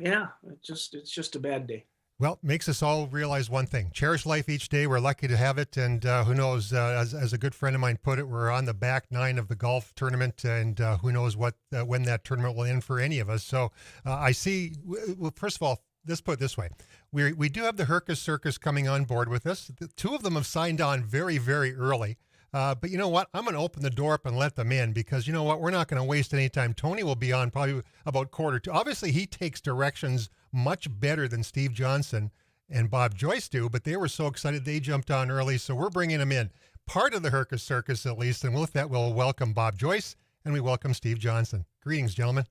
Yeah, it's just a bad day. Well, makes us all realize one thing: cherish life each day. We're lucky to have it, and who knows? As a good friend of mine put it, we're on the back nine of the golf tournament, and who knows what when that tournament will end for any of us. So I see. Well, first of all, let's put it this way: we do have the Hercus Circus coming on board with us. The two of them have signed on very, very early. But you know what? I'm going to open the door up and let them in, because you know what? We're not going to waste any time. Tony will be on probably about quarter to. Obviously, he takes directions much better than Steve Johnson and Bob Joyce do, but they were so excited they jumped on early, so we're bringing them in. Part of the Hercus Circus, at least, and with that, we'll welcome Bob Joyce, and we welcome Steve Johnson. Greetings, gentlemen.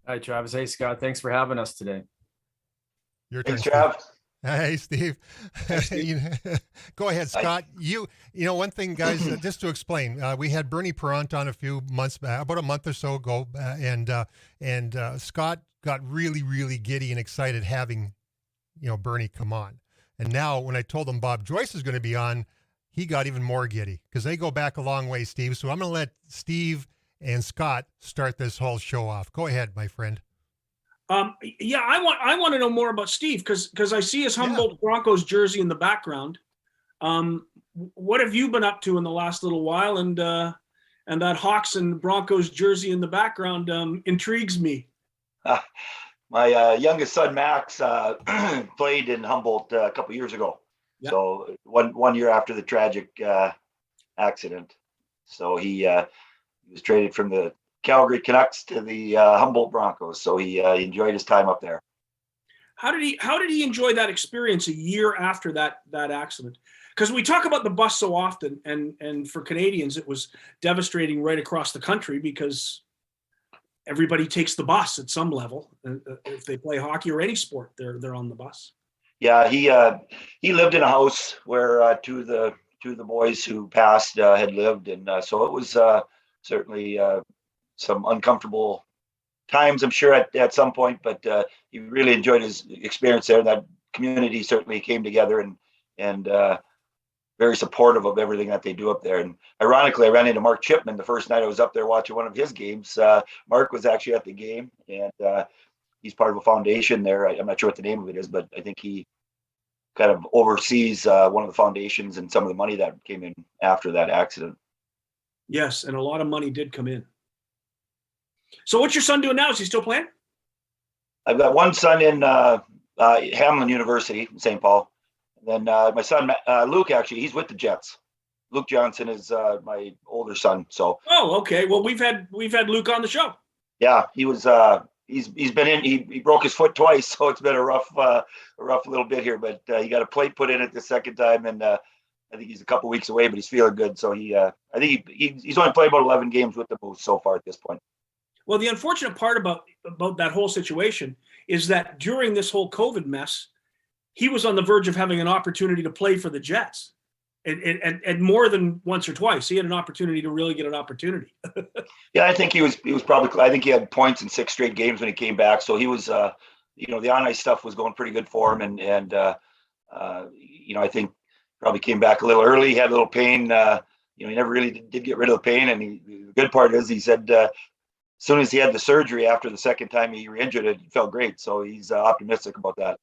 Hi, Travis. Hey, Scott. Thanks for having us today. Your turn, Thanks, Trav. Hey, Steve. Go ahead, Scott. You know, one thing, guys, just to explain, we had Bernie Perrant on a few months back, about a month or so ago, and Scott got really, really giddy and excited having, Bernie come on. And now when I told him Bob Joyce is going to be on, he got even more giddy, because they go back a long way, Steve. So I'm going to let Steve and Scott start this whole show off. Go ahead, my friend. Yeah, I want to know more about Steve, because I see his Humboldt Broncos jersey in the background. What have you been up to in the last little while? And that Hawks and Broncos jersey in the background intrigues me. My youngest son, Max, played in Humboldt a couple years ago. Yep. So one year after the tragic accident. So he was traded from the Calgary Canucks to the Humboldt Broncos. So he enjoyed his time up there. How did he enjoy that experience a year after that accident? Because we talk about the bus so often, and for Canadians, it was devastating right across the country, because everybody takes the bus at some level. If they play hockey or any sport, they're on the bus. Yeah, he lived in a house where two of the boys who passed had lived, and so it was certainly some uncomfortable times, I'm sure, at some point. But he really enjoyed his experience there. That community certainly came together and very supportive of everything that they do up there. And ironically, I ran into Mark Chipman the first night I was up there watching one of his games. Mark was actually at the game, and he's part of a foundation there. I'm not sure what the name of it is, but I think he kind of oversees one of the foundations and some of the money that came in after that accident. Yes, and a lot of money did come in. So what's your son doing now? Is he still playing? I've got one son in Hamlin University in St. Paul. And then my son, Luke, actually, he's with the Jets. Luke Johnson is my older son. So. Oh, okay. Well, we've had Luke on the show. Yeah, he was. He's been in. He broke his foot twice, so it's been a rough little bit here. But he got a plate put in it the second time, and I think he's a couple weeks away, but he's feeling good. So I think he's only played about 11 games with the Moose so far at this point. Well, the unfortunate part about that whole situation is that during this whole COVID mess, he was on the verge of having an opportunity to play for the Jets, and more than once or twice. He had an opportunity to really get an opportunity. Yeah, I think he was probably. I think he had points in 6 straight games when he came back. So he was, the on ice stuff was going pretty good for him, and I think probably came back a little early. He had a little pain. He never really did get rid of the pain. And the good part is, he said, as soon as he had the surgery after the second time he re-injured it, he felt great. So he's optimistic about that.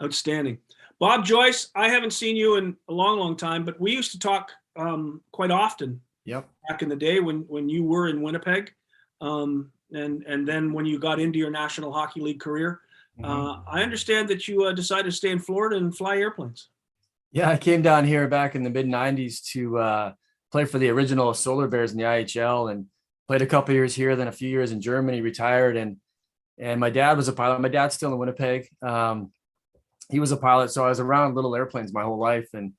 Outstanding. Bob Joyce, I haven't seen you in a long, long time, but we used to talk quite often. Yep. Back in the day when you were in Winnipeg, and then when you got into your National Hockey League career. I understand that you decided to stay in Florida and fly airplanes. Yeah, I came down here back in the mid-'90s to play for the original Solar Bears in the IHL, and played a couple years here, then a few years in Germany, retired. And my dad was a pilot. My dad's still in Winnipeg. He was a pilot. So I was around little airplanes my whole life, and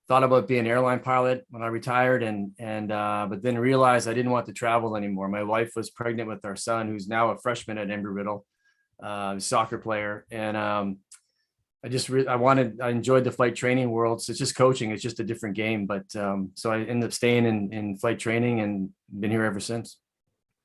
thought about being an airline pilot when I retired, but then realized I didn't want to travel anymore. My wife was pregnant with our son, who's now a freshman at Embry-Riddle, soccer player. And I enjoyed the flight training world. So it's just coaching. It's just a different game. But so I ended up staying in flight training and been here ever since.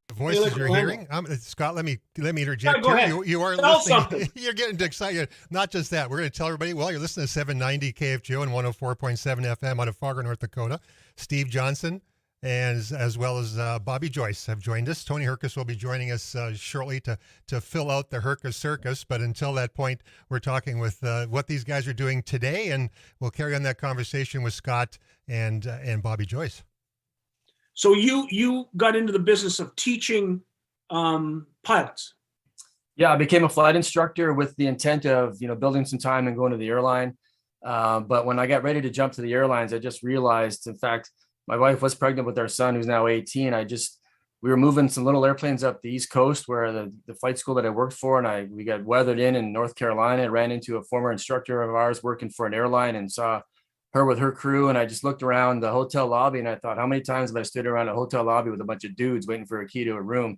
The voices you're hearing, Scott, let me interject. Go ahead. You are Tell listening. something. You're getting excited. Not just that. We're going to tell everybody, well, you're listening to 790 KFGO and 104.7 FM out of Fargo, North Dakota. Steve Johnson, and as well as Bobby Joyce have joined us. Tony Hercus will be joining us shortly to fill out the Hercus Circus. But until that point, we're talking with what these guys are doing today, and we'll carry on that conversation with Scott and Bobby Joyce. So you got into the business of teaching pilots. Yeah, I became a flight instructor with the intent of, building some time and going to the airline. But when I got ready to jump to the airlines, I just realized, in fact, my wife was pregnant with our son, who's now 18. We were moving some little airplanes up the East Coast where the flight school that I worked for, and we got weathered in North Carolina. I ran into a former instructor of ours working for an airline and saw her with her crew. And I just looked around the hotel lobby and I thought, how many times have I stood around a hotel lobby with a bunch of dudes waiting for a key to a room?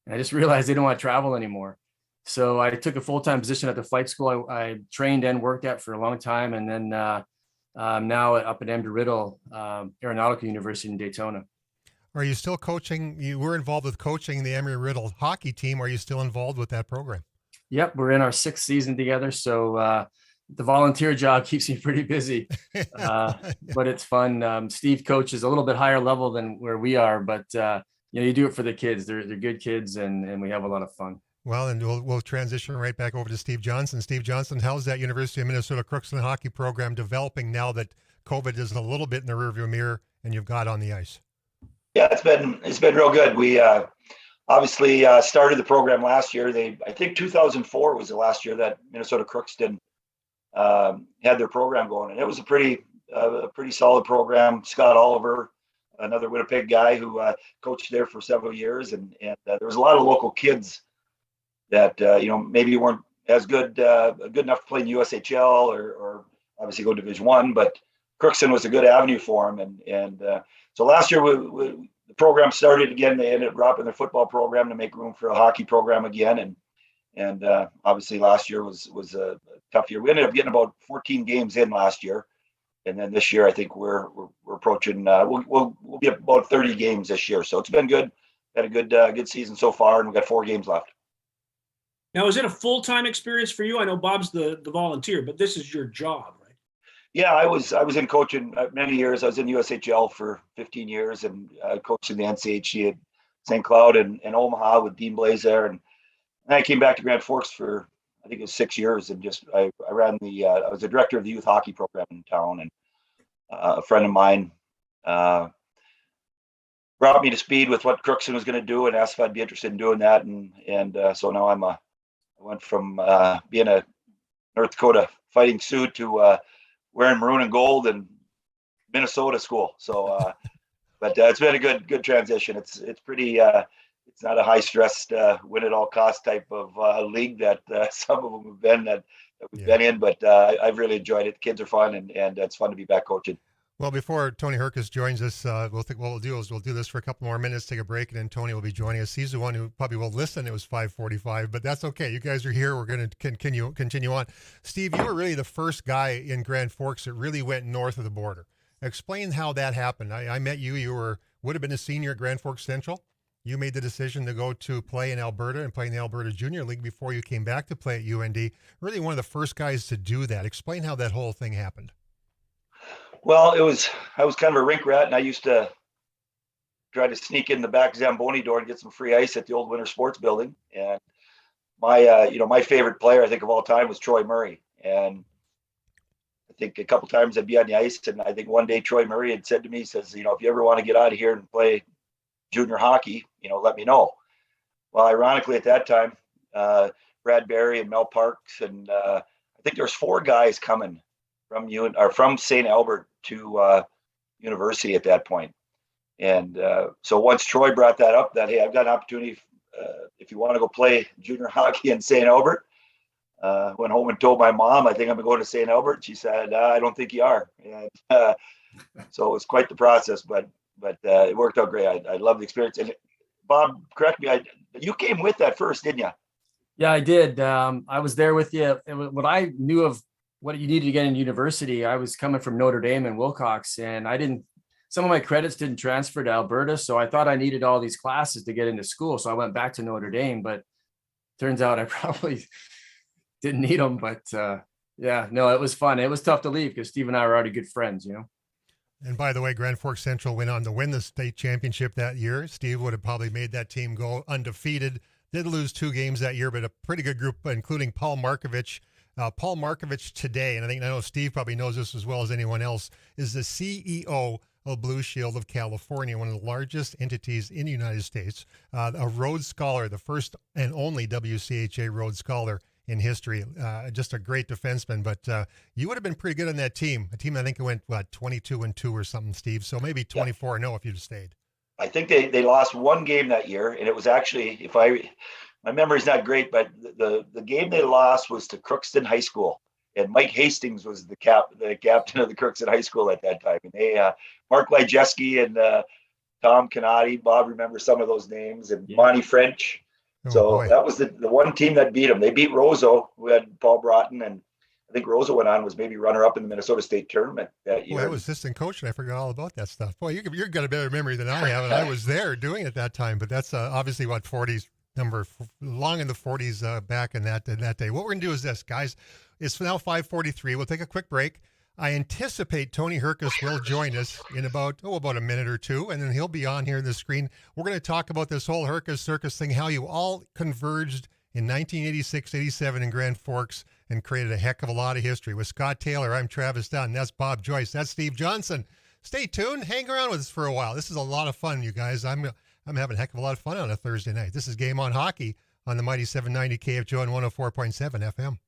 And I just realized they don't want to travel anymore. So I took a full-time position at the flight school I trained and worked at for a long time. And then now up at Embry-Riddle Aeronautical University in Daytona. Are you still coaching? You were involved with coaching the Embry-Riddle hockey team. Are you still involved with that program? Yep. We're in our 6th season together. So the volunteer job keeps me pretty busy, but it's fun. Steve coaches a little bit higher level than where we are, but you do it for the kids. They're good kids and we have a lot of fun. Well, and we'll transition right back over to Steve Johnson. Steve Johnson, how's that University of Minnesota Crookston hockey program developing now that COVID is a little bit in the rearview mirror and you've got on the ice? Yeah, it's been real good. We obviously started the program last year. I think 2004 was the last year that Minnesota Crookston had their program going, and it was a pretty solid program. Scott Oliver, another Winnipeg guy who coached there for several years, and there was a lot of local kids that maybe weren't as good enough to play in USHL or obviously go Division I, but Crookston was a good avenue for them. And so last year the program started again. They ended up dropping their football program to make room for a hockey program again. And obviously last year was a tough year. We ended up getting about 14 games in last year. And then this year, I think we're approaching, we'll be about 30 games this year. So it's been good. Had a good season so far, and we've got 4 games left. Now, is it a full-time experience for you? I know Bob's the volunteer, but this is your job, right? Yeah, I was in coaching many years. I was in USHL for 15 years and coached in the NCHC at St. Cloud and Omaha with Dean Blaze there. And I came back to Grand Forks for, I think it was 6 years, and I ran I was the director of the youth hockey program in town, and a friend of mine brought me to speed with what Crookston was going to do and asked if I'd be interested in doing that. And so now I went from being a North Dakota Fighting Sioux to wearing maroon and gold and Minnesota school. So, but it's been a good transition. It's pretty, it's not a high stress, win at all cost type of league that some of them have been that we've been in, but I've really enjoyed it. The kids are fun and it's fun to be back coaching. Well, before Tony Hercus joins us, what we'll do this for a couple more minutes, take a break, and then Tony will be joining us. He's the one who probably will listen. It was 5:45, but that's okay. You guys are here. We're going to continue on. Steve, you were really the first guy in Grand Forks that really went north of the border. Explain how that happened. I met you. You would have been a senior at Grand Forks Central. You made the decision to go to play in Alberta and play in the Alberta Junior League before you came back to play at UND. Really one of the first guys to do that. Explain how that whole thing happened. Well, I was kind of a rink rat, and I used to try to sneak in the back Zamboni door and get some free ice at the old Winter Sports Building. And my favorite player, I think, of all time was Troy Murray. And I think a couple times I'd be on the ice, and I think one day Troy Murray had said to me, he says, if you ever want to get out of here and play junior hockey, let me know. Well, ironically, at that time, Brad Barry and Mel Parks, and I think there's 4 guys coming from St. Albert to university at that point. And so once Troy brought that up, that, hey, I've got an opportunity if you want to go play junior hockey in St. Albert, went home and told my mom, I think I'm going to St. Albert. She said, I don't think you are. And so it was quite the process, but it worked out great. I love the experience. And Bob, correct me, you came with that first, didn't you? Yeah, I did. I was there with you. What I knew of what you needed to get in university, I was coming from Notre Dame and Wilcox, and some of my credits didn't transfer to Alberta. So I thought I needed all these classes to get into school. So I went back to Notre Dame, but turns out I probably didn't need them. But it was fun. It was tough to leave because Steve and I were already good friends, And by the way, Grand Forks Central went on to win the state championship that year. Steve would have probably made that team go undefeated. Did lose 2 games that year, but a pretty good group, including Paul Markovich. Paul Markovich today, and I know Steve probably knows this as well as anyone else, is the CEO of Blue Shield of California, one of the largest entities in the United States, a Rhodes Scholar, the first and only WCHA Rhodes Scholar in history. Just a great defenseman, but you would have been pretty good on that team. A team I think it went 22-2 or something, Steve. So maybe 24-0 if you'd stayed. I think they lost 1 game that year, and it was actually, my memory's not great, but the game they lost was to Crookston High School, and Mike Hastings was the captain of the Crookston High School at that time. And they Mark Lyjeski and Tom Canati, Bob remembers some of those names, and Monty French. So that was the one team that beat them. They beat Roseau, who had Paul Broughton, and I think Roseau went on, was maybe runner-up in the Minnesota State tournament that year. Boy, I was assistant coach, and I forgot all about that stuff. Boy, you've got a better memory than I have, and I was there doing it that time. But that's obviously what 40s number, long in the 40s back in that day. What we're going to do is this, guys. It's now 5:43. We'll take a quick break. I anticipate Tony Hercus will join us in about a minute or two, and then he'll be on here on the screen. We're going to talk about this whole Hercus Circus thing, how you all converged in 1986-87 in Grand Forks and created a heck of a lot of history. With Scott Taylor, I'm Travis Dunn. That's Bob Joyce. That's Steve Johnson. Stay tuned. Hang around with us for a while. This is a lot of fun, you guys. I'm having a heck of a lot of fun on a Thursday night. This is Game on Hockey on the mighty 790 KFGO and 104.7 FM.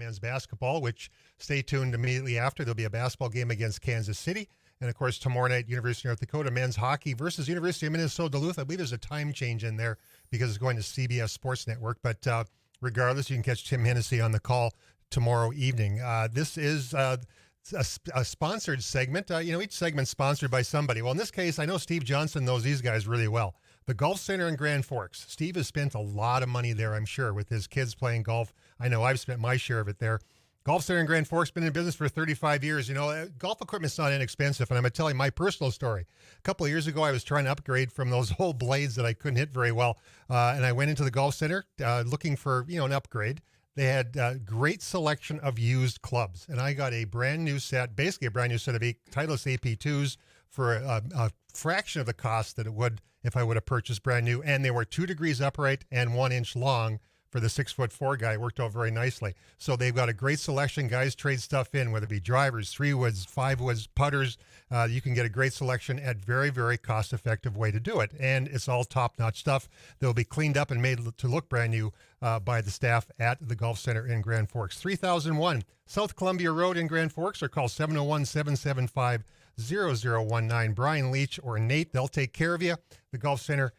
men's basketball, which stay tuned immediately after. There'll be a basketball game against Kansas City. And of course, tomorrow night, University of North Dakota men's hockey versus University of Minnesota Duluth. I believe there's a time change in there because it's going to CBS Sports Network. But regardless, you can catch Tim Hennessy on the call tomorrow evening. This is a sponsored segment. Each segment's sponsored by somebody. Well, in this case, I know Steve Johnson knows these guys really well. The Golf Center in Grand Forks. Steve has spent a lot of money there, I'm sure, with his kids playing golf. I know I've spent my share of it there. Golf Center in Grand Forks, been in business for 35 years. Golf equipment's not inexpensive, and I'm going to tell you my personal story. A couple of years ago, I was trying to upgrade from those old blades that I couldn't hit very well, and I went into the Golf Center looking for, an upgrade. They had a great selection of used clubs, and I got a brand new set, basically a brand new set of Titleist AP2s for a fraction of the cost that it would if I would have purchased brand new, and they were 2 degrees upright and 1 inch long. For the 6'4" guy, it worked out very nicely. So they've got a great selection. Guys trade stuff in, whether it be drivers, 3-woods, 5-woods, putters. You can get a great selection at very, very cost-effective way to do it. And it's all top-notch stuff. They'll be cleaned up and made to look brand new by the staff at the Golf Center in Grand Forks. 3001 South Columbia Road in Grand Forks, or call 701-775-0019. Brian Leach or Nate, they'll take care of you. The Golf Center,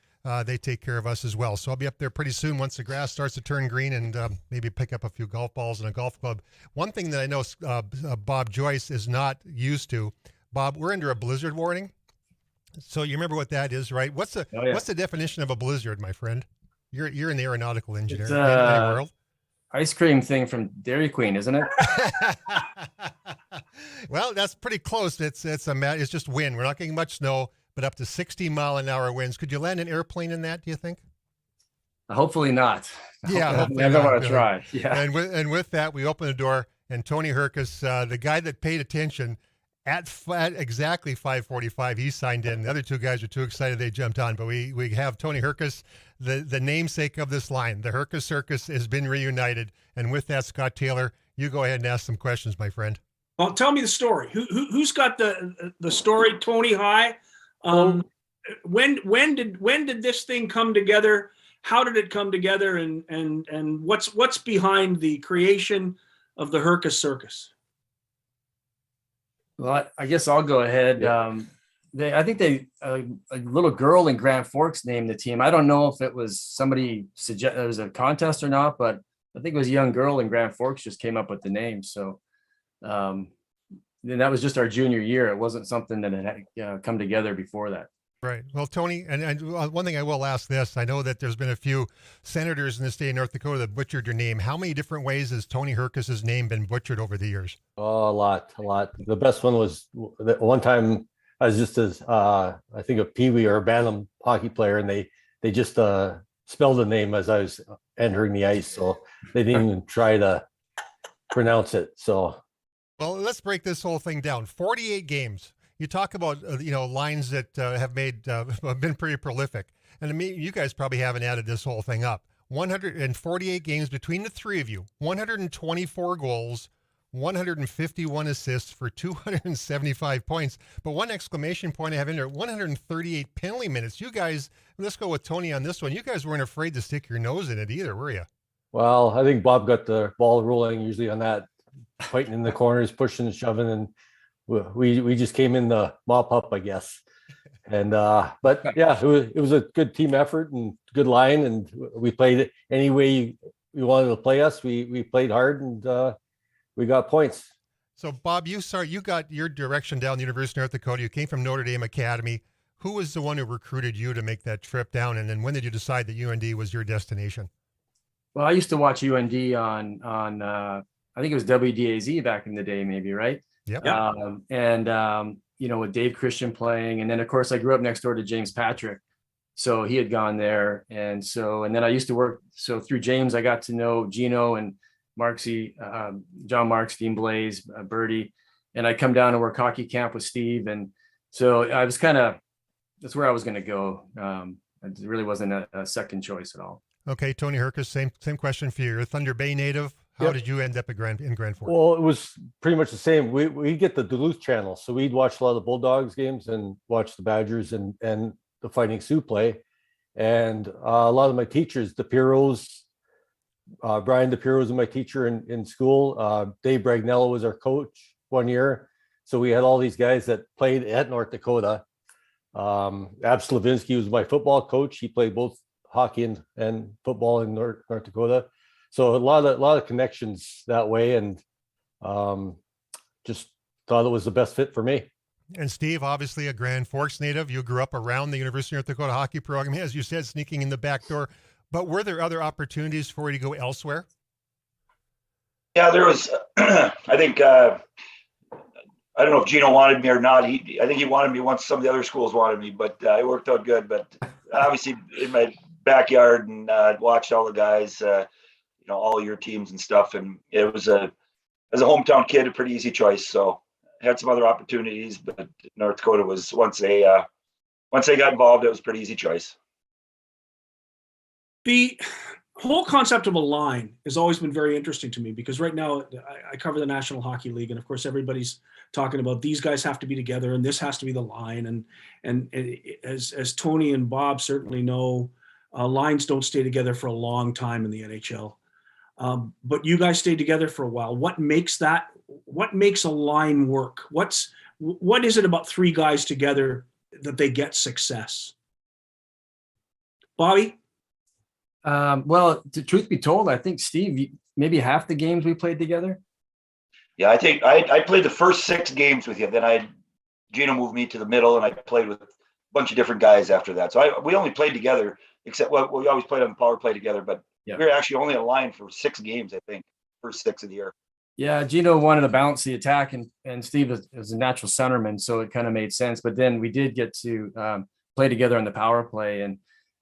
they take care of us as well. So I'll be up there pretty soon once the grass starts to turn green, and maybe pick up a few golf balls and a golf club. One thing that I know Bob Joyce is not used to, Bob, we're under a blizzard warning. So you remember what that is, right? What's the definition of a blizzard, my friend? You're an aeronautical engineer. It's in the world. Ice cream thing from Dairy Queen, isn't it? Well, that's pretty close. It's just wind. We're not getting much snow, but up to 60-mile-an-hour winds. Could you land an airplane in that, do you think? Hopefully not. Yeah, I never want to try. Yeah. And with that, we open the door, and Tony Hercus, the guy that paid attention at exactly 5:45, he signed in. The other 2 guys are too excited, they jumped on. But we have Tony Hercus, the namesake of this line. The Hercus Circus has been reunited. And with that, Scott Taylor, you go ahead and ask some questions, my friend. Well, tell me the story. Who's got the story? Tony, hi. When did this thing come together? How did it come together? And what's behind the creation of the Hercus Circus? Well, I guess I'll go ahead. Yeah. I think a little girl in Grand Forks named the team. I don't know if it was somebody it was a contest or not, but I think it was a young girl in Grand Forks just came up with the name. So then that was just our junior year. It wasn't something that had come together before that. Right. Well, Tony, and one thing I will ask this, I know that there's been a few senators in the state of North Dakota that butchered your name. How many different ways has Tony Hercus's name been butchered over the years? Oh, a lot. The best one was that one time I was just I think a peewee or a bantam hockey player, and they just spelled the name as I was entering the ice. So they didn't even try to pronounce it. So. Well, let's break this whole thing down. 48 games. You talk about, lines that have been pretty prolific. And I mean, you guys probably haven't added this whole thing up. 148 games between the 3 of you, 124 goals, 151 assists for 275 points. But one exclamation point I have in there, 138 penalty minutes. You guys, let's go with Tony on this one. You guys weren't afraid to stick your nose in it either, were you? Well, I think Bob got the ball rolling usually on that, fighting in the corners, pushing and shoving, and we just came in the mop up, I guess. And but yeah, it was a good team effort and good line, and we played it any way you wanted to play us. We played hard, and we got points. So Bob, you got your direction down the University of North Dakota. You came from Notre Dame Academy. Who was the one who recruited you to make that trip down? And then when did you decide that UND was your destination? Well, I used to watch UND on I think it was WDAZ back in the day, maybe, right? Yep. With Dave Christian playing. And then, of course, I grew up next door to James Patrick. So he had gone there. And then I used to work. So through James, I got to know Gino and Marksy, John Marks, Dean Blaze, Birdie. And I'd come down and work hockey camp with Steve. And so I was that's where I was going to go. It really wasn't a second choice at all. Okay, Tony Hercus, same question for you. You're a Thunder Bay native. How did you end up in Grand Forks? Well, it was pretty much the same. We get the Duluth channel, so we'd watch a lot of the Bulldogs games and watch the Badgers and the Fighting Sioux play. And a lot of my teachers, the Piros, Brian DePiero was my teacher in school. Dave Bragnello was our coach one year. So we had all these guys that played at North Dakota. Ab Slavinsky was my football coach. He played both hockey and football in North Dakota. So a lot of connections that way, and just thought it was the best fit for me. And Steve, obviously a Grand Forks native. You grew up around the University of North Dakota hockey program, as you said, sneaking in the back door. But were there other opportunities for you to go elsewhere? Yeah, there was. I think I don't know if Gino wanted me or not. I think he wanted me once some of the other schools wanted me, but it worked out good. But obviously in my backyard, and watched all the guys, all your teams and stuff. And it was as a hometown kid, a pretty easy choice. So I had some other opportunities, but North Dakota was once they got involved, it was a pretty easy choice. The whole concept of a line has always been very interesting to me, because right now I cover the National Hockey League, and of course everybody's talking about these guys have to be together and this has to be the line. And as Tony and Bob certainly know, lines don't stay together for a long time in the NHL. But you guys stayed together for a while. What makes a line work? What is it about three guys together that they get success? Bobby? Well, truth be told, I think Steve, maybe half the games we played together. Yeah, I think I played the first 6 games with you. Then Gino moved me to the middle, and I played with a bunch of different guys after that. So we only played together, except we always played on the power play together. But we were actually only in line for 6 games, I think, first 6 of the year. Yeah, Gino wanted to balance the attack, and Steve is a natural centerman, so it kind of made sense. But then we did get to play together on the power play, and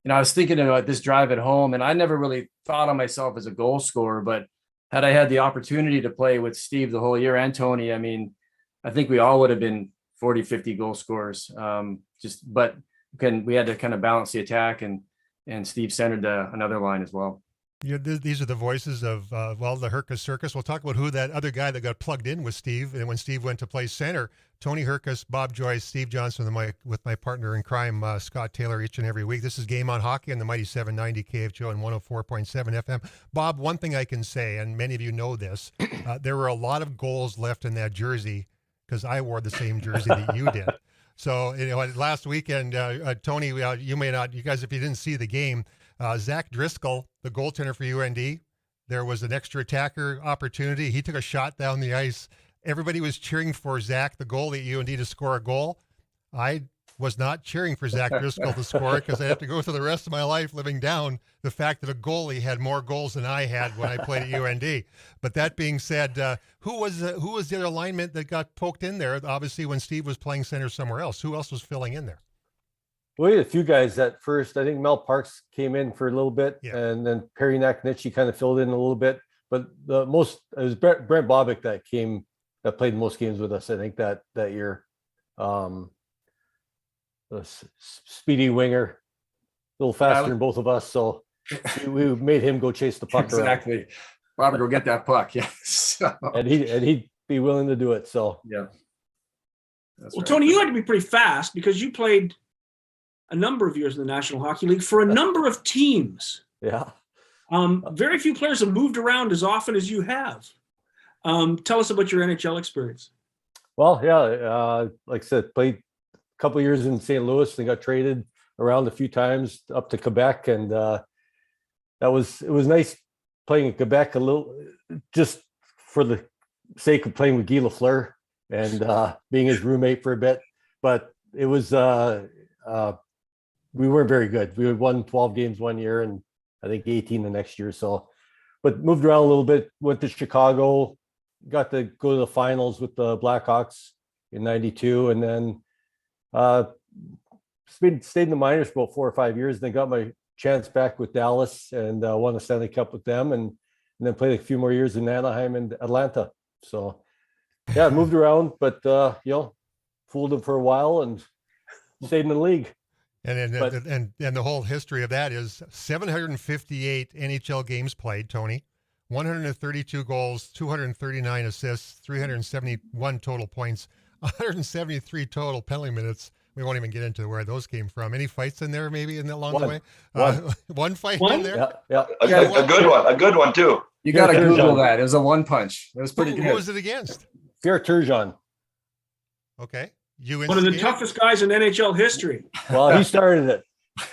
I was thinking about this drive at home, and I never really thought of myself as a goal scorer, but had I had the opportunity to play with Steve the whole year and Tony, I mean, I think we all would have been 40, 50 goal scorers. But we had to kind of balance the attack, and Steve centered another line as well. Yeah, these are the voices of, the Hercus Circus. We'll talk about who that other guy that got plugged in with Steve. And when Steve went to play center, Tony Hercus, Bob Joyce, Steve Johnson, with my partner in crime, Scott Taylor, each and every week. This is Game on Hockey on the Mighty 790 KFGO and 104.7 FM. Bob, one thing I can say, and many of you know this, there were a lot of goals left in that jersey because I wore the same jersey that you did. So, last weekend, Tony, you guys, if you didn't see the game, Zach Driscoll, the goaltender for UND, there was an extra attacker opportunity. He took a shot down the ice. Everybody was cheering for Zach, the goalie at UND, to score a goal. I was not cheering for Zach Driscoll to score it because I have to go through the rest of my life living down the fact that a goalie had more goals than I had when I played at UND. But that being said, who was the other lineman that got poked in there? Obviously, when Steve was playing center somewhere else, who else was filling in there? We had a few guys at first. I think Mel Parks came in for a little bit, and then Perry Nakanichi kind of filled in a little bit. But it was Brent Bobick that played most games with us, I think, that year. The speedy winger, a little faster than both of us, so we made him go chase the puck exactly. around. Robert, go get that puck, yes. and he'd be willing to do it. So yeah. Well, Tony, you had to be pretty fast because you played a number of years in the National Hockey League for a number of teams. Yeah. Very few players have moved around as often as you have. Tell us about your NHL experience. Well, yeah, like I said, played a couple of years in St. Louis and got traded around a few times up to Quebec, and it was nice playing in Quebec a little, just for the sake of playing with Guy Lafleur and being his roommate for a bit. But it was we weren't very good. We had won 12 games one year and I think 18 the next year. So, but moved around a little bit, went to Chicago, got to go to the finals with the Blackhawks in 92. And then stayed in the minors for about 4 or 5 years. And then got my chance back with Dallas and won the Stanley Cup with them. And then played a few more years in Anaheim and Atlanta. So yeah, moved around, but fooled them for a while and stayed in the league. And the whole history of that is 758 NHL games played, Tony, 132 goals, 239 assists, 371 total points, 173 total penalty minutes We won't even get into where those came from. Any fights in there, maybe along the One. way? One. One fight One? in there. Yeah. A good one too. You got to Here, Google John. that. It was a one punch. It was pretty Who good. was it against? Pierre Turgeon. Okay. You One of the instigated? toughest guys in NHL history. Well, he started it.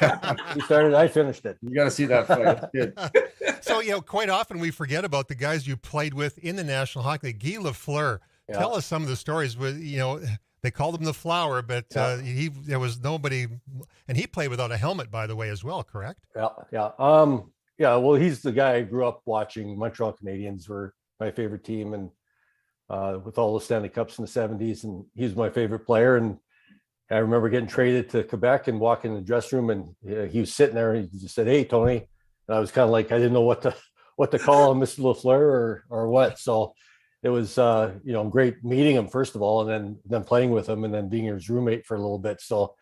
I finished it. You got to see that fight. It's good. So, quite often we forget about the guys you played with in the National Hockey League. Guy Lafleur. Yeah. Tell us some of the stories. With they called him the Flower, but there was nobody, and he played without a helmet, by the way, as well. Correct? Yeah. Well, he's the guy I grew up watching. Montreal Canadiens were my favorite team, and with all the Stanley Cups in the 70s, and he's my favorite player. And I remember getting traded to Quebec and walking in the dressing room, and he was sitting there, and he just said, "Hey, Tony." And I was kind of like, I didn't know what to call him, Mr. Lafleur or what. So it was great meeting him first of all, and then playing with him, and then being his roommate for a little bit. So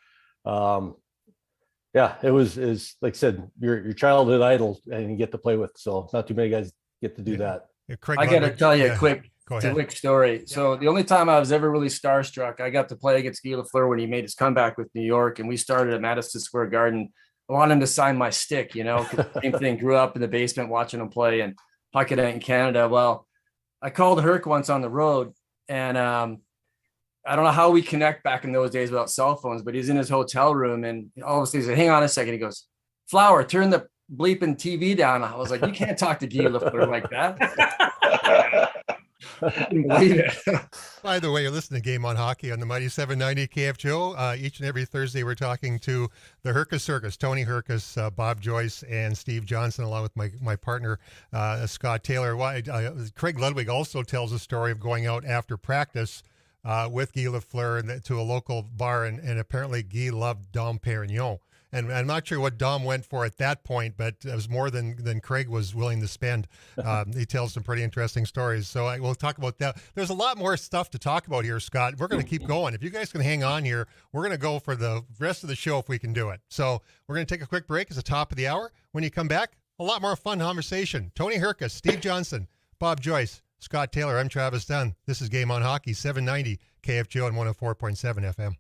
it was like I said, your childhood idol, and you get to play with. So not too many guys get to do that. Yeah, Craig I got to Ludwig. tell you Yeah. a quick Go ahead. quick story. So the only time I was ever really starstruck, I got to play against Guy Lafleur when he made his comeback with New York, and we started at Madison Square Garden. I wanted him to sign my stick, 'cause same thing. Grew up in the basement watching him play and Hockey Night in Canada. Well, I called Herc once on the road, and I don't know how we connect back in those days without cell phones, but he's in his hotel room, and all of a sudden he said, "Hang on a second." He goes, "Flower, turn the bleeping TV down." I was like, "You can't talk to Guy Lafleur like that." I couldn't believe it. By the way, you're listening to Game on Hockey on the Mighty 790 KFGO. Each and every Thursday, we're talking to the Hercus Circus, Tony Hercus, Bob Joyce, and Steve Johnson, along with my partner, Scott Taylor. Craig Ludwig also tells a story of going out after practice with Guy Lafleur to a local bar, and apparently Guy loved Dom Perignon. And I'm not sure what Dom went for at that point, but it was more than Craig was willing to spend. He tells some pretty interesting stories. So we'll talk about that. There's a lot more stuff to talk about here, Scott. We're going to keep going. If you guys can hang on here, we're going to go for the rest of the show if we can do it. So we're going to take a quick break. It's the top of the hour. When you come back, a lot more fun conversation. Tony Hercus, Steve Johnson, Bob Joyce, Scott Taylor. I'm Travis Dunn. This is Game on Hockey, 790 KFGO and 104.7 FM.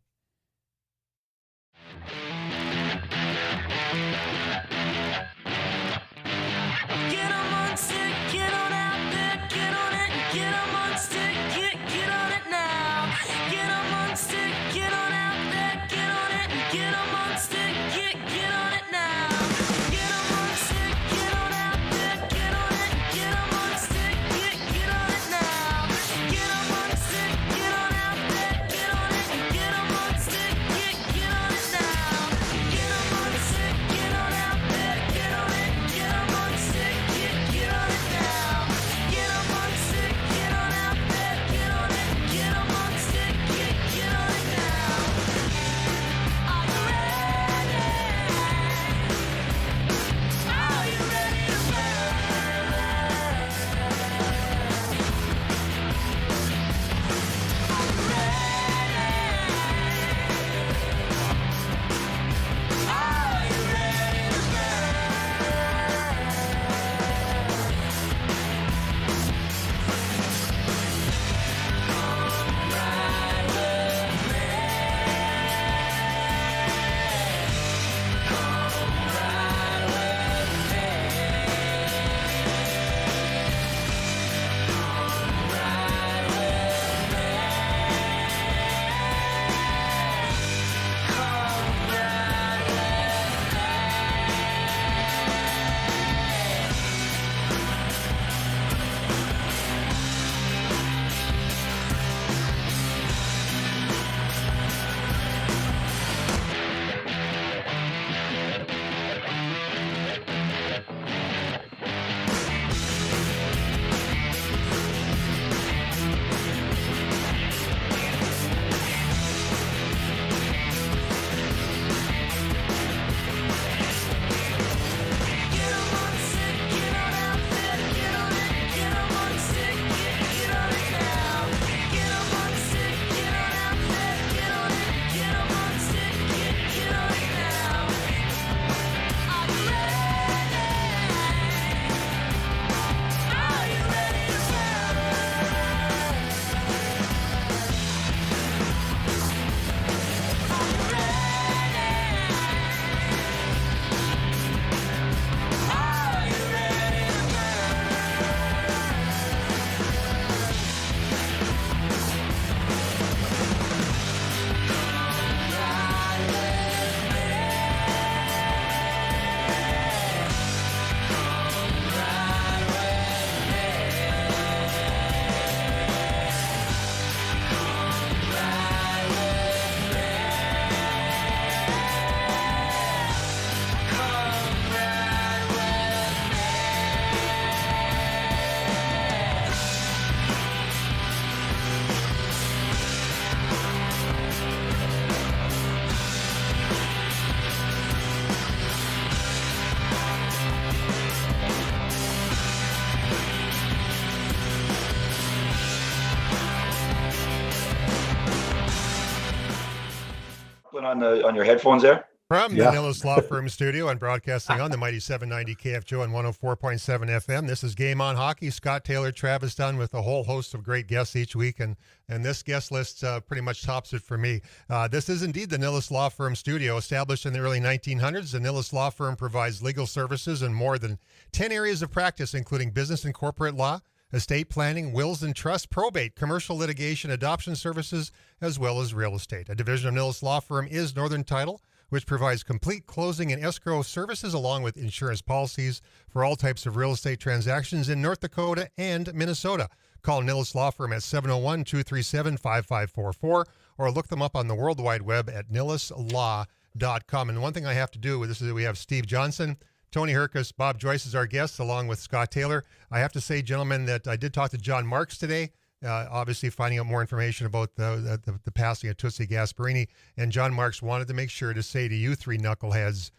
something on your headphones there? From the Yeah. Nhl Law Firm studio and broadcasting on the mighty 790 KFGO and 104.7 FM. This is Game On Hockey. Scott Taylor, Travis Dunn with a whole host of great guests each week. And this guest list pretty much tops it for me. This is indeed the Nhl Law Firm studio. Established in the early 1900s, the Nhl Law Firm provides legal services in more than 10 areas of practice, including business and corporate law, estate planning, wills and trust, probate, commercial litigation, adoption services, as well as real estate. A division of Nhl Law Firm is Northern Title, which provides complete closing and escrow services along with insurance policies for all types of real estate transactions in North Dakota and Minnesota. Call Nhl Law Firm at 701-237-5544 or look them up on the World Wide Web at nhlslaw.com. And one thing I have to do with this is that we have Steve Johnson, Tony Hercus, Bob Joyce as our guests, along with Scott Taylor. I have to say, gentlemen, that I did talk to John Marks today. Obviously finding out more information about the passing of Tootsie Gasparini, and John Marks wanted to make sure to say to you three knuckleheads,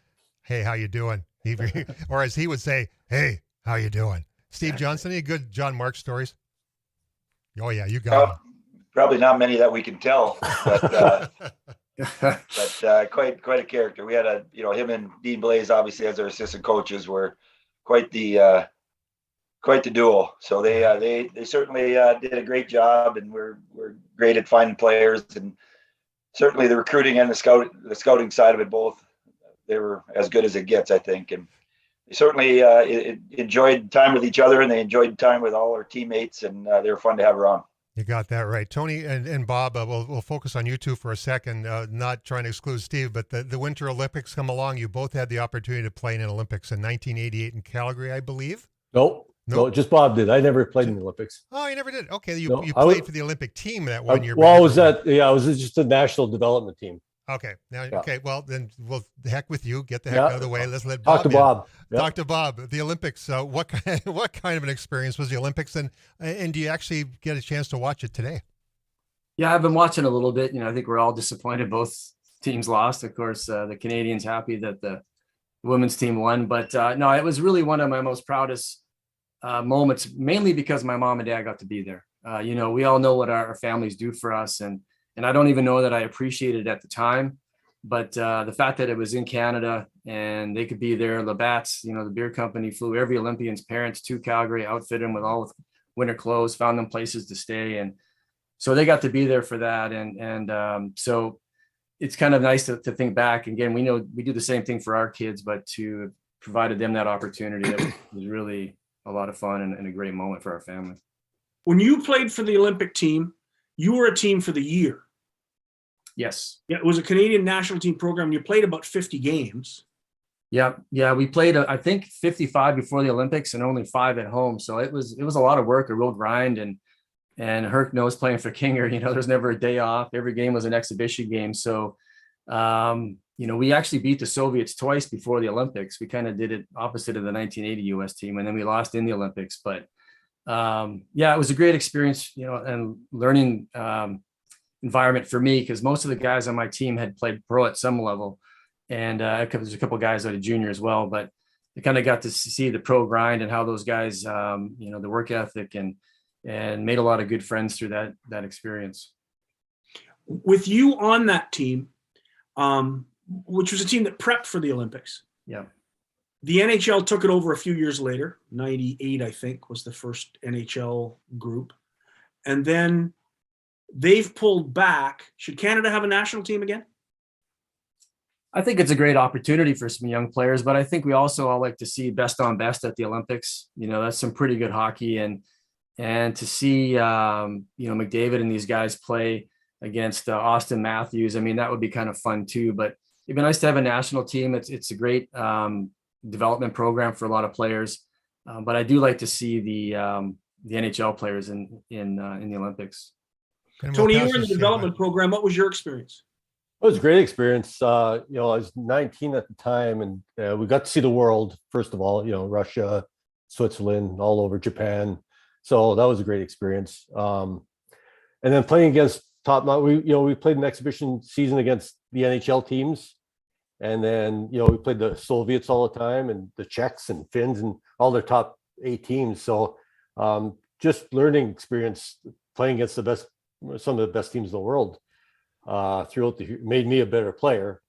hey, how you doing? Or as he would say, hey, how you doing? Steve Johnson, any good John Marks stories? Oh yeah, you got them. Probably not many that we can tell, but quite a character. We had him and Dean Blaze, obviously as our assistant coaches, were quite the duo. So they certainly did a great job, and we're great at finding players, and certainly the recruiting and the scouting side of it both. They were as good as it gets, I think, and they certainly enjoyed time with each other, and they enjoyed time with all our teammates, and they were fun to have around. You got that right. Tony and Bob, we'll focus on you two for a second, not trying to exclude Steve, but the Winter Olympics come along. You both had the opportunity to play in an Olympics in 1988 in Calgary, I believe. Nope. No, just Bob did. I never played in the Olympics. Oh, you never did? Okay, you No, played for the Olympic team that one year. Well, I was just a national development team. Okay. Now, Yeah. okay. Well, then the heck with you. Get the heck out of the way. Let's let Talk Bob to Bob. in. Talk to Bob. The Olympics. What kind of an experience was the Olympics, and do you actually get a chance to watch it today? Yeah, I've been watching a little bit. I think we're all disappointed both teams lost. Of course, the Canadians happy that the women's team won, but no, it was really one of my most proudest moments, mainly because my mom and dad got to be there. We all know what our families do for us, and I don't even know that I appreciated it at the time, but the fact that it was in Canada and they could be there, Labatt's, the beer company flew every Olympian's parents to Calgary, outfitted them with all winter clothes, found them places to stay, and so they got to be there for that, and so it's kind of nice to think back. Again, we know we do the same thing for our kids, but to provided them that opportunity, that was really a lot of fun and a great moment for our family. When you played for the Olympic team, you were a team for the year. Yes. Yeah, it was a Canadian national team program. You played about 50 games. Yeah. We played, I think 55 before the Olympics and only 5 at home. So it was a lot of work, a real grind, and Herc knows playing for Kinger, there's never a day off. Every game was an exhibition game. So, we actually beat the Soviets twice before the Olympics. We kind of did it opposite of the 1980 US team, and then we lost in the Olympics. But it was a great experience, and learning environment for me, because most of the guys on my team had played pro at some level, and there's a couple of guys that are junior as well. But I kind of got to see the pro grind and how those guys, the work ethic, and made a lot of good friends through that experience. With you on that team, which was a team that prepped for the Olympics. Yeah. The NHL took it over a few years later. 98, I think, was the first NHL group. And then they've pulled back. Should Canada have a national team again? I think it's a great opportunity for some young players, but I think we also all like to see best on best at the Olympics. That's some pretty good hockey, and to see McDavid and these guys play against Austin Matthews, that would be kind of fun too. But it'd be nice to have a national team. It's a great development program for a lot of players, but I do like to see the NHL players in the Olympics. Tony, you were in the development program. What was your experience? It was a great experience. I was 19 at the time, and we got to see the world, first of all, Russia, Switzerland, all over Japan. So that was a great experience. And then playing against top, we played an exhibition season against the NHL teams. And then, we played the Soviets all the time, and the Czechs and Finns and all their top 8 teams. So just learning experience playing against some of the best teams in the world. throughout made me a better player.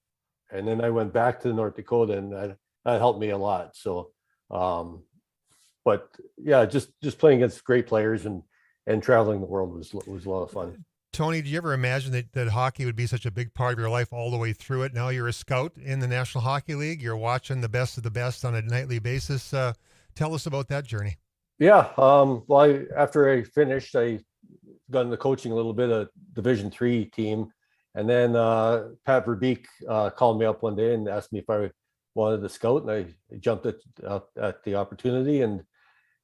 And then I went back to North Dakota, and that helped me a lot. So, but yeah, just playing against great players and traveling the world was a lot of fun. Tony, did you ever imagine that hockey would be such a big part of your life all the way through it? Now you're a scout in the National Hockey League. You're watching the best of the best on a nightly basis. Tell us about that journey. Yeah. Well, after I finished, I got into coaching a little bit of Division III team. And then Pat Verbeek called me up one day and asked me if I wanted to scout. And I jumped at the opportunity and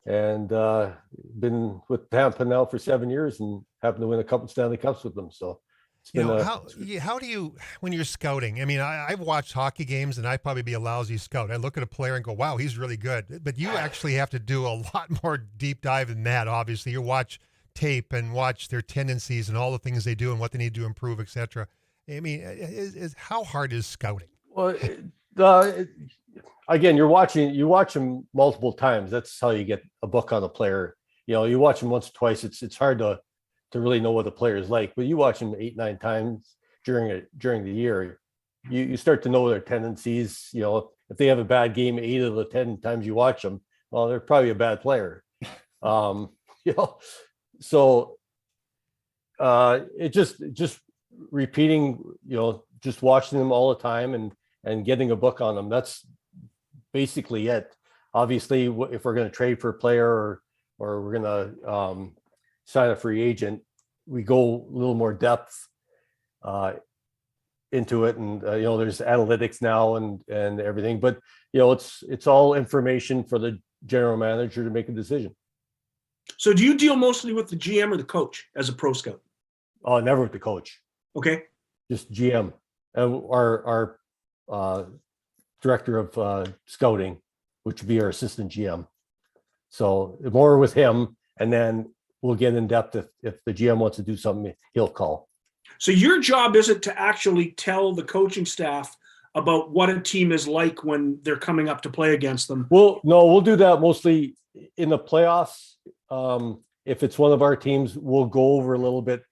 been with Tampa now for 7 years and happened to win a couple Stanley Cups with them. So it's been how do you, when you're scouting, I mean, I've watched hockey games and I'd probably be a lousy scout. I look at a player and go, wow, he's really good. But you actually have to do a lot more deep dive than that. Obviously, you watch tape and watch their tendencies and all the things they do and what they need to improve, etc. I mean, how hard is scouting? Well, again, you watch them multiple times. That's how you get a book on a player. You know, you watch them once or twice. It's hard to really know what the player is like, but you watch them 8-9 times during the year. You start to know their tendencies. You know, if they have a bad game 8 of the 10 times you watch them, well, they're probably a bad player. You know, so it just repeating, you know, just watching them all the time and getting a book on them. That's basically it. Obviously, if we're going to trade for a player or we're going to sign a free agent, we go a little more depth into it. And, you know, there's analytics now and everything, but, you know, it's all information for the general manager to make a decision. So do you deal mostly with the GM or the coach as a pro scout? Oh, never with the coach. Okay. Just GM. Our director of scouting, which would be our assistant GM. So more with him, and then we'll get in depth if the GM wants to do something, he'll call. So your job isn't to actually tell the coaching staff about what a team is like when they're coming up to play against them. Well, no, we'll do that mostly in the playoffs. If it's one of our teams, we'll go over a little bit.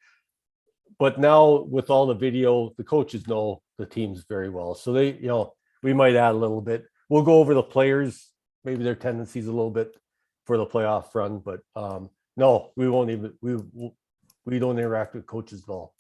But now with all the video, the coaches know the teams very well. So they, you know, we might add a little bit. We'll go over the players, maybe their tendencies a little bit for the playoff run. But no, we won't even, we don't interact with coaches at all.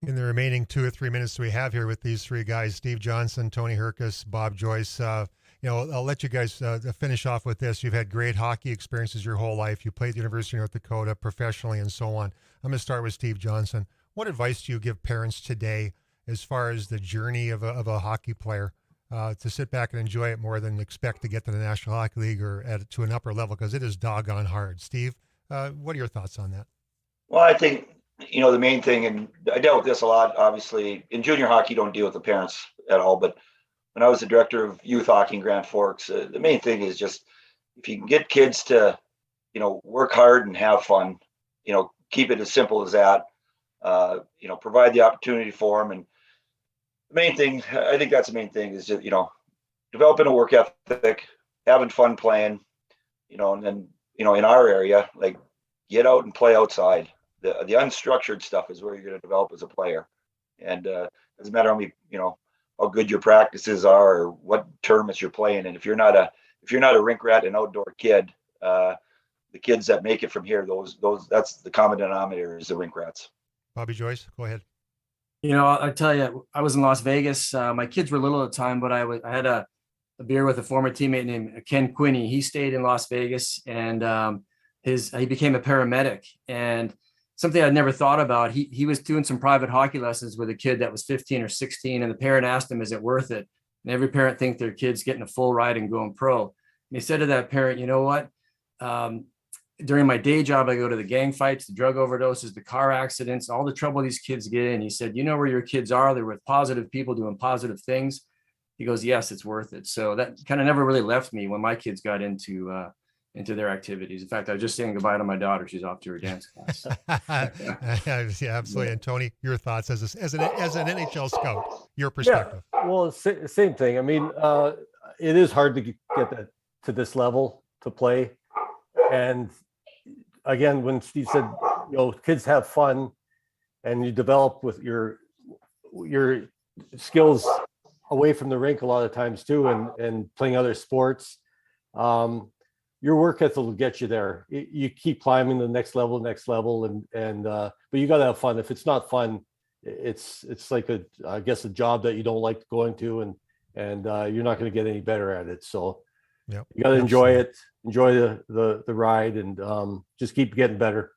In the remaining 2 or 3 minutes we have here with these three guys, Steve Johnson, Tony Hercus, Bob Joyce, you know, I'll let you guys finish off with this. You've had great hockey experiences your whole life. You played at the University of North Dakota professionally and so on. I'm going to start with Steve Johnson. What advice do you give parents today as far as the journey of a hockey player to sit back and enjoy it more than expect to get to the National Hockey League or to an upper level, because it is doggone hard? Steve, what are your thoughts on that? Well, I think, you know, the main thing, and I dealt with this a lot, obviously, in junior hockey, you don't deal with the parents at all. But when I was the director of youth hockey in Grand Forks, the main thing is just, if you can get kids to, you know, work hard and have fun, you know, keep it as simple as that, you know, provide the opportunity for them. And the main thing, I think that's the main thing, is just, you know, developing a work ethic, having fun playing, you know, and then, you know, in our area, like, get out and play outside. The unstructured stuff is where you're going to develop as a player. And it doesn't matter how many, you know, how good your practices are or what tournaments you're playing. And if you're not a rink rat and outdoor kid, the kids that make it from here, that's the common denominator, is the rink rats. Bobby Joyce, go ahead. You know, I tell you, I was in Las Vegas. My kids were little at the time, but I had a beer with a former teammate named Ken Quinney. He stayed in Las Vegas, and he became a paramedic. And something I'd never thought about, he was doing some private hockey lessons with a kid that was 15 or 16, and the parent asked him, is it worth it? And every parent thinks their kid's getting a full ride and going pro. And he said to that parent, you know what? During my day job, I go to the gang fights, the drug overdoses, the car accidents, all the trouble these kids get in. He said, you know where your kids are? They're with positive people doing positive things. He goes, yes, it's worth it. So that kind of never really left me when my kids got into their activities. In fact, I was just saying goodbye to my daughter. She's off to her dance class. Yeah, absolutely. And Tony, your thoughts as an NHL scout, your perspective. Yeah, well, same thing. I mean, it is hard to get that to this level to play. And again, when Steve said, you know, kids have fun and you develop with your your skills away from the rink a lot of times too, and playing other sports. Your work ethic will get you there. You keep climbing the next level, but you got to have fun. If it's not fun, it's like I guess a job that you don't like going to, and you're not going to get any better at it. So Yep. you got to enjoy it, enjoy the ride, and just keep getting better.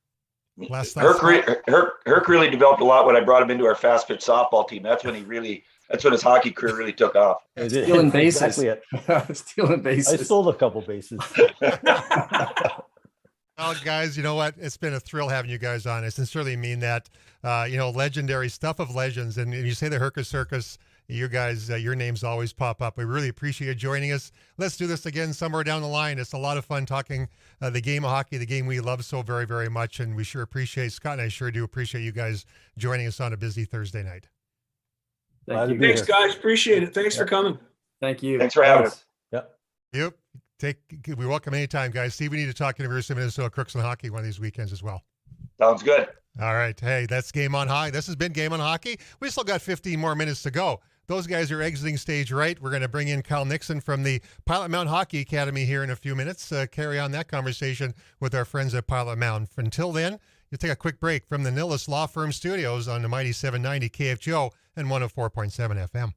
Last thoughts. Herc really developed a lot when I brought him into our fast pitch softball team. That's when his hockey career really took off. Stealing bases. Exactly it. Stealing bases. I stole a couple bases. Well, guys, you know what? It's been a thrill having you guys on. I sincerely mean that. Legendary stuff of legends. And you say the Hercus Circus, you guys, your names always pop up. We really appreciate you joining us. Let's do this again somewhere down the line. It's a lot of fun talking the game of hockey, the game we love so very, very much. And we sure appreciate, Scott and I sure do appreciate you guys joining us on a busy Thursday night. Thank you. Thanks, guys. Appreciate it. Thanks for coming. Thank you. Thanks for having us. Yep. We welcome anytime, guys. See, we need to talk University of Minnesota Crooks and Hockey one of these weekends as well. Sounds good. All right. Hey, that's Game on Hockey. This has been Game on Hockey. We still got 15 more minutes to go. Those guys are exiting stage right. We're going to bring in Kyle Nixon from the Pilot Mountain Hockey Academy here in a few minutes. Carry on that conversation with our friends at Pilot Mountain. Until then, you'll take a quick break from the Nihilist Law Firm Studios on the mighty 790 KFGO and 104.7 FM.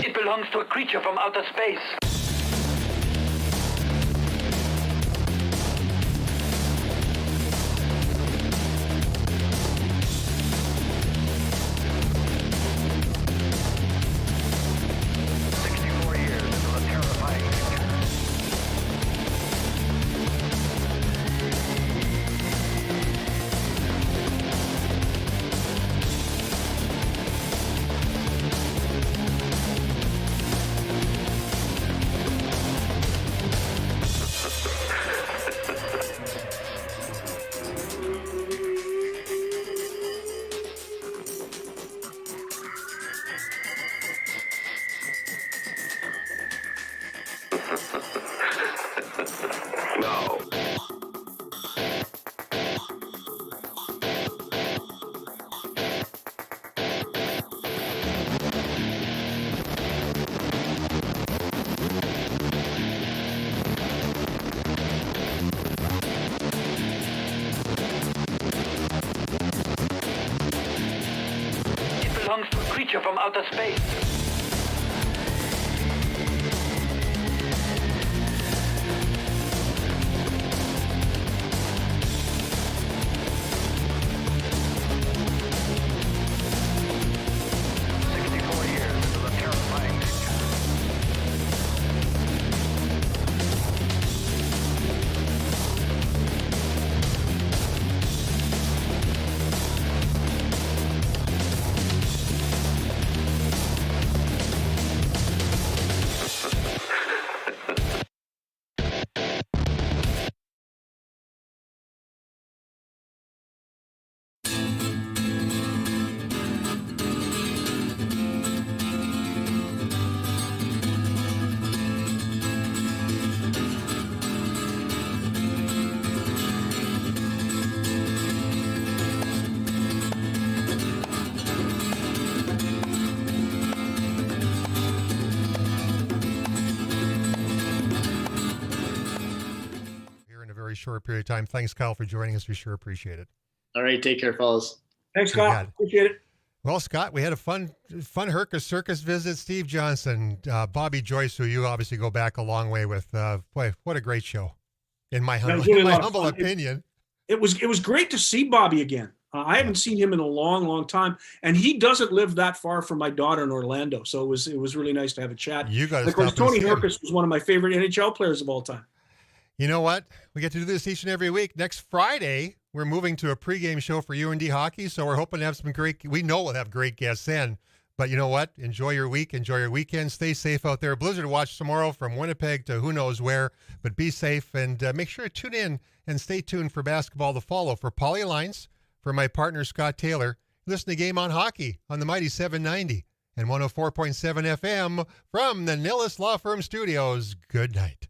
It belongs to a creature from outer space. Belongs to a creature from outer space. Short period of time. Thanks, Kyle, for joining us. We sure appreciate it. All right, take care, fellas. Thanks, Kyle. Appreciate it. Well, Scott, we had a fun Hercus Circus visit. Steve Johnson, Bobby Joyce, who you obviously go back a long way with. Boy, what a great show, in my humble opinion. It was great to see Bobby again. I haven't seen him in a long, long time, and he doesn't live that far from my daughter in Orlando. So it was really nice to have a chat. You got to Of course, Tony Hercus was one of my favorite NHL players of all time. You know what? We get to do this each and every week. Next Friday, we're moving to a pregame show for UND hockey, so we're hoping to have some we know we'll have great guests then. But you know what? Enjoy your week. Enjoy your weekend. Stay safe out there. Blizzard watch tomorrow from Winnipeg to who knows where. But be safe and make sure to tune in and stay tuned for basketball to follow. For Paulie Lines, for my partner Scott Taylor, listen to Game on Hockey on the Mighty 790 and 104.7 FM from the Nihilist Law Firm Studios. Good night.